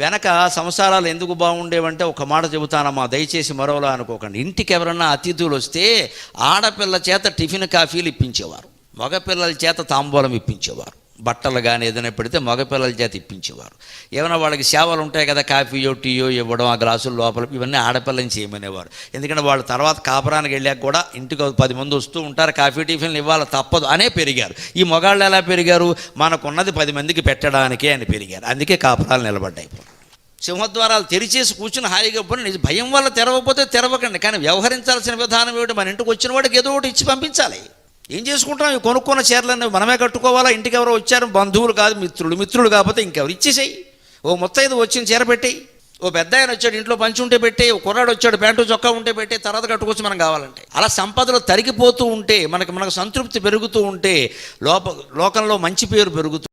వెనక సంసారాలు ఎందుకు బాగుండేవంటే ఒక మాట చెబుతానమ్మా, దయచేసి మరోలా అనుకోకండి. ఇంటికి ఎవరన్నా అతిథులు వస్తే ఆడపిల్ల చేత టిఫిన్ కాఫీలు ఇప్పించేవారు, మగపిల్లల చేత తాంబూలం ఇప్పించేవారు. బట్టలు కానీ ఏదైనా పెడితే మగపిల్లల చేత ఇప్పించేవారు. ఏమైనా వాళ్ళకి సేవలు ఉంటాయి కదా, కాఫీయో టీయో ఇవ్వడం, ఆ గ్లాసుల లోపల, ఇవన్నీ ఆడపిల్లని చేయమనేవారు. ఎందుకంటే వాళ్ళు తర్వాత కాపురానికి వెళ్ళాక కూడా ఇంటికి 10 మంది వస్తూ ఉంటారు, కాఫీ టిఫిన్లు ఇవ్వాలి తప్పదు అనే పెరిగారు. ఈ మగాళ్ళు ఎలా పెరిగారు? మనకున్నది 10 మందికి పెట్టడానికే అని పెరిగారు. అందుకే కాపురాలు నిలబడ్డాయి. సింహద్వారాలు తెరిచేసి కూర్చుని హాయిగా పోయి, భయం వల్ల తెరవకపోతే తెరవకండి, కానీ వ్యవహరించాల్సిన విధానం ఏమిటి? మన ఇంటికి వచ్చిన వాడికి ఏదో ఒకటి ఇచ్చి పంపించాలి. ఏం చేసుకుంటాం? ఇవి కొనుక్కున్న చీరలన్నీ మనమే కట్టుకోవాలా? ఇంటికి ఎవరో వచ్చారు, బంధువులు కాదు, మిత్రులు కాకపోతే ఇంకెవరు ఇచ్చేసేయి. ఓ ముత్తైదు వచ్చిన చీర పెట్టేయి, ఓ పెద్ద ఆయన వచ్చాడు ఇంట్లో పంచి ఉంటే పెట్టే, ఓ కుర్రాడు వచ్చాడు ప్యాంటు చొక్కా ఉంటే పెట్టే, తర్వాత కట్టుకోవచ్చు మనం కావాలంటే. అలా సంపదలు తరిగిపోతూ ఉంటే, మనకు సంతృప్తి పెరుగుతూ ఉంటే, లోకంలో మంచి పేరు పెరుగుతూ